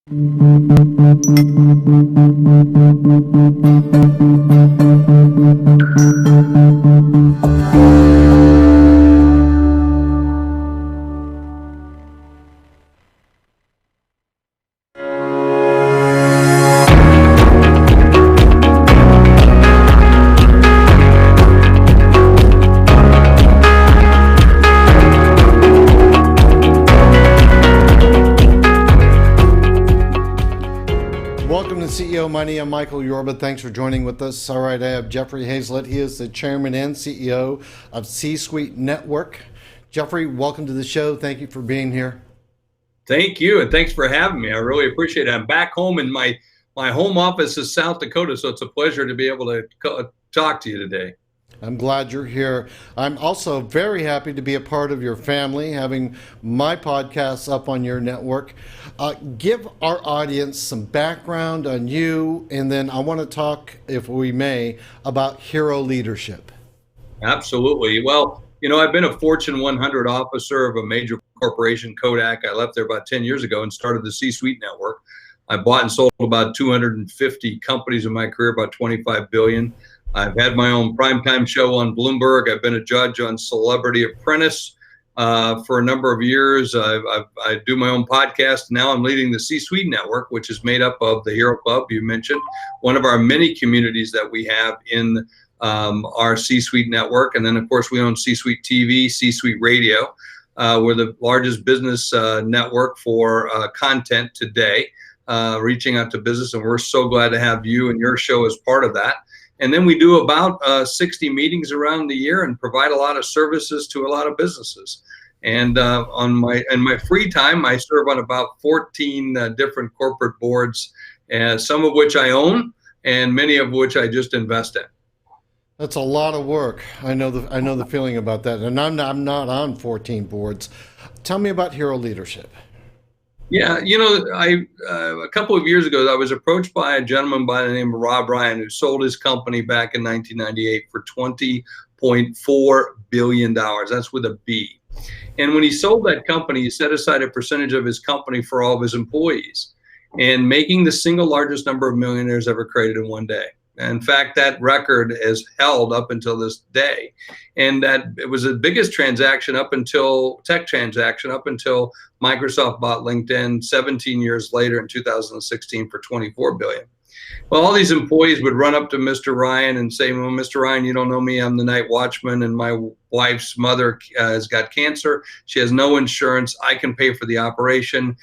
Welcome to CEO Money. I'm Michael Yorba. Thanks for joining with us. All right, I have Jeffrey Hayzlett. He is the chairman and CEO of C-Suite Network. Jeffrey, welcome to the show. Thank you for being here. Thank you, and thanks for having me. I really appreciate it. I'm back home in my home office is South Dakota, so it's a pleasure to be able to talk to you today. I'm glad you're here. I'm also very happy to be a part of your family, having my podcasts up on your network. Give our audience some background on you, and then I want to talk, if we may, about hero leadership. Absolutely. Well, I've been a Fortune 100 officer of a major corporation, Kodak. I left there about 10 years ago and started the C-Suite Network. I bought and sold about 250 companies in my career, about 25 billion. I've had my own primetime show on Bloomberg. I've been a judge on Celebrity Apprentice for a number of years. I do my own podcast. Now I'm leading the C-Suite Network, which is made up of the Hero Club, you mentioned, one of our many communities that we have in our C-Suite Network. And then, of course, we own C-Suite TV, C-Suite Radio. We're the largest business network for content today, reaching out to business. And we're so glad to have you and your show as part of that. And then we do about 60 meetings around the year and provide a lot of services to a lot of businesses. And in my free time, I serve on about 14 different corporate boards, some of which I own, and many of which I just invest in. That's a lot of work. I know the feeling about that, and I'm not on 14 boards. Tell me about hero leadership. Yeah, a couple of years ago, I was approached by a gentleman by the name of Rob Ryan, who sold his company back in 1998 for $20.4 billion. That's with a B. And when he sold that company, he set aside a percentage of his company for all of his employees, and making the single largest number of millionaires ever created in one day. In fact, that record is held up until this day. And that it was the biggest tech transaction up until Microsoft bought LinkedIn 17 years later in 2016 for $24 billion. Well, all these employees would run up to Mr. Ryan and say, well, Mr. Ryan, you don't know me. I'm the night watchman, and my wife's mother has got cancer. She has no insurance. I can pay for the operation.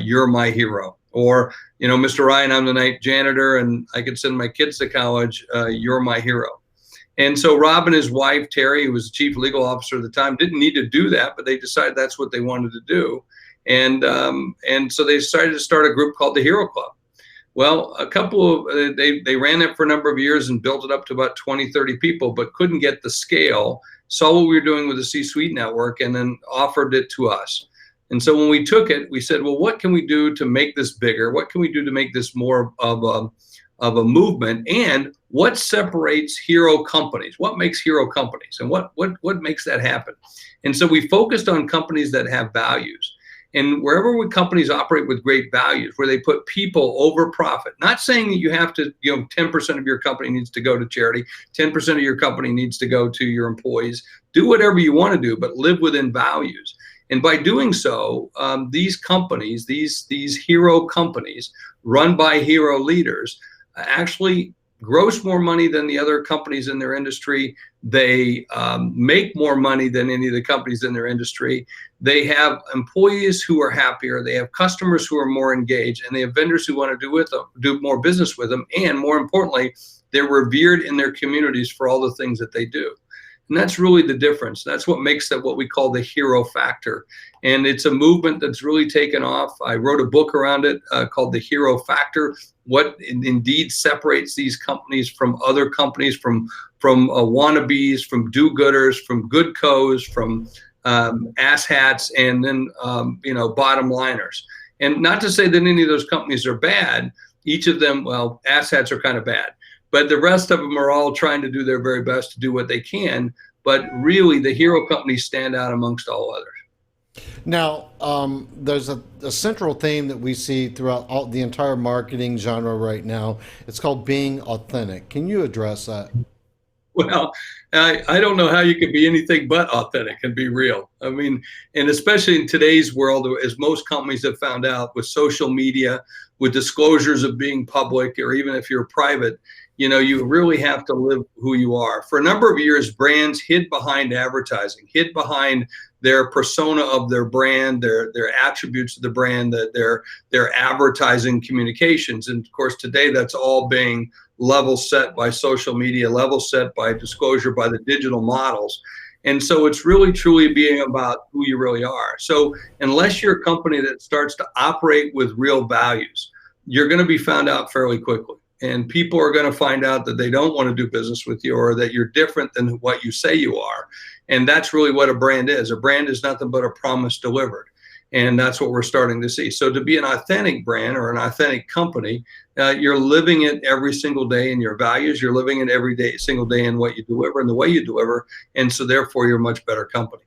You're my hero. Or, Mr. Ryan, I'm the night janitor and I could send my kids to college. You're my hero. And so Rob and his wife, Terry, who was the chief legal officer at the time, didn't need to do that, but they decided that's what they wanted to do. And so they decided to start a group called the Hero Club. Well, they ran it for a number of years and built it up to about 20, 30 people, but couldn't get the scale, saw what we were doing with the C-Suite Network, and then offered it to us. And so when we took it, we said, well, what can we do to make this bigger? What can we do to make this more of a movement? And what separates hero companies? What makes hero companies? And what makes that happen? And so we focused on companies that have values. And wherever companies operate with great values, where they put people over profit, not saying that you have to, 10% of your company needs to go to charity, 10% of your company needs to go to your employees. Do whatever you want to do, but live within values. And by doing so, these companies, these hero companies run by hero leaders, actually gross more money than the other companies in their industry. They make more money than any of the companies in their industry. They have employees who are happier. They have customers who are more engaged, and they have vendors who want to do more business with them. And more importantly, they're revered in their communities for all the things that they do. And that's really the difference. That's what makes that what we call the hero factor. And it's a movement that's really taken off. I wrote a book around it called The Hero Factor, what indeed separates these companies from other companies, from wannabes, from do-gooders, from good co's, from asshats, and then bottom liners. And not to say that any of those companies are bad. Each of them, well, asshats are kind of bad. But the rest of them are all trying to do their very best to do what they can. But really, the hero companies stand out amongst all others. Now, there's a central theme that we see throughout the entire marketing genre right now. It's called being authentic. Can you address that? Well, I don't know how you can be anything but authentic and be real. I mean, and especially in today's world, as most companies have found out with social media, with disclosures of being public, or even if you're private, you really have to live who you are. For a number of years, brands hid behind advertising, hid behind their persona of their brand, their attributes of the brand, their advertising communications. And of course, today that's all being level set by social media, level set by disclosure by the digital models. And so it's really truly being about who you really are. So unless you're a company that starts to operate with real values, you're going to be found out fairly quickly. And people are going to find out that they don't want to do business with you, or that you're different than what you say you are. And that's really what a brand is. A brand is nothing but a promise delivered. And that's what we're starting to see. So to be an authentic brand or an authentic company, you're living it every single day in your values. You're living it every day, single day in what you deliver and the way you deliver. And so therefore, you're a much better company.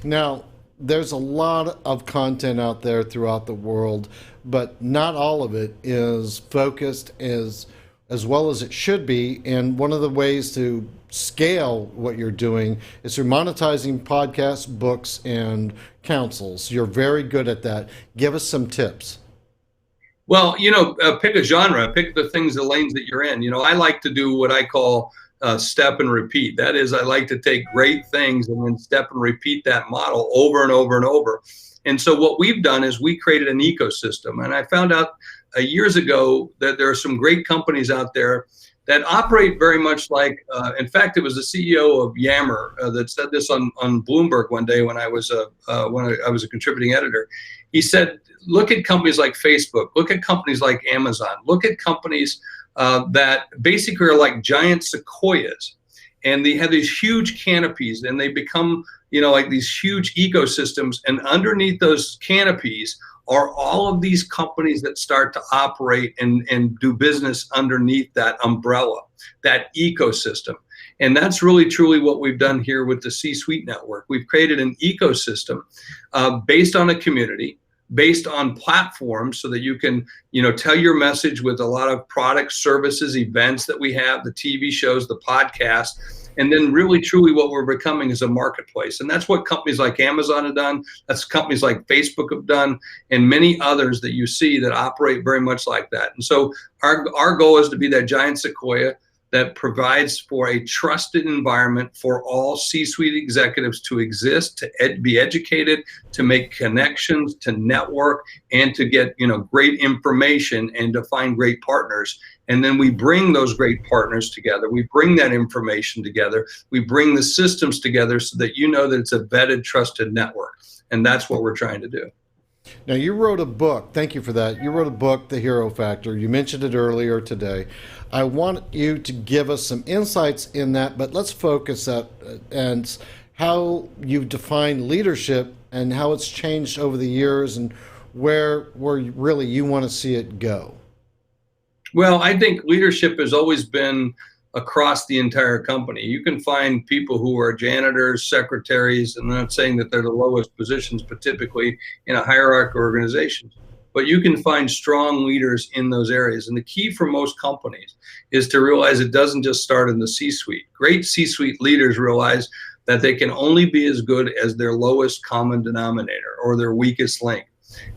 Now, there's a lot of content out there throughout the world, but not all of it is focused as well as it should be. And one of the ways to scale what you're doing is through monetizing podcasts, books, and counsels. You're very good at that. Give us some tips. Well, pick a genre, pick the things, the lanes that you're in. I like to do what I call step and repeat. That is, I like to take great things and then step and repeat that model over and over and over. And so what we've done is we created an ecosystem. And I found out years ago that there are some great companies out there that operate very much like, in fact, it was the CEO of Yammer that said this on Bloomberg one day when I was a contributing editor. He said, look at companies like Facebook, look at companies like Amazon, look at companies that basically are like giant sequoias. And they have these huge canopies, and they become, like these huge ecosystems. And underneath those canopies are all of these companies that start to operate and do business underneath that umbrella, that ecosystem. And that's really truly what we've done here with the C-Suite Network. We've created an ecosystem based on a community, based on platforms, so that you can, tell your message with a lot of products, services, events that we have, the TV shows, the podcast. And then really truly what we're becoming is a marketplace. And that's what companies like Amazon have done. That's companies like Facebook have done, and many others that you see that operate very much like that. And so our goal is to be that giant sequoia that provides for a trusted environment for all C-suite executives to exist, to be educated, to make connections, to network, and to get great information and to find great partners. And then we bring those great partners together. We bring that information together. We bring the systems together so that that it's a vetted, trusted network. And that's what we're trying to do. Now, you wrote a book. Thank you for that. You wrote a book, The Hero Factor. You mentioned it earlier today. I want you to give us some insights in that, but let's focus and how you define leadership and how it's changed over the years and where really you want to see it go. Well, I think leadership has always been across the entire company. You can find people who are janitors, secretaries, and I'm not saying that they're the lowest positions, but typically in a hierarchical organization. But you can find strong leaders in those areas. And the key for most companies is to realize it doesn't just start in the C-suite. Great C-suite leaders realize that they can only be as good as their lowest common denominator or their weakest link.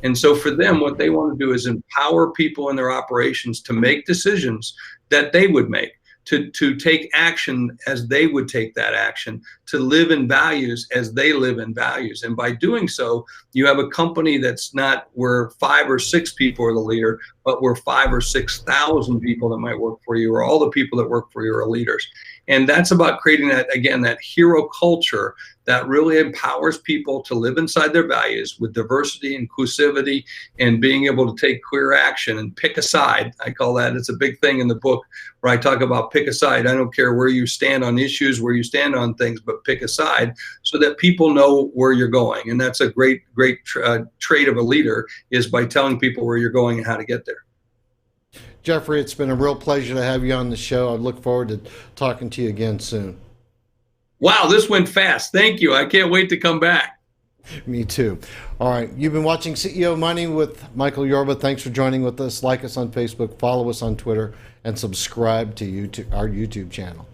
And so for them, what they want to do is empower people in their operations to make decisions that they would make, to take action as they would take that action, to live in values as they live in values. And by doing so, you have a company that's not where 5 or 6 people are the leader, but where 5,000 or 6,000 people that might work for you, or all the people that work for you, are leaders. And that's about creating that, again, that hero culture that really empowers people to live inside their values with diversity, inclusivity, and being able to take clear action and pick a side. I call that, it's a big thing in the book where I talk about pick a side. I don't care where you stand on issues, where you stand on things, but pick a side so that people know where you're going. And that's a great trait of a leader, is by telling people where you're going and how to get there. Jeffrey, it's been a real pleasure to have you on the show. I look forward to talking to you again soon. Wow, this went fast. Thank you. I can't wait to come back. Me too. All right. You've been watching CEO Money with Michael Yorba. Thanks for joining with us. Like us on Facebook, follow us on Twitter, and subscribe to our YouTube channel.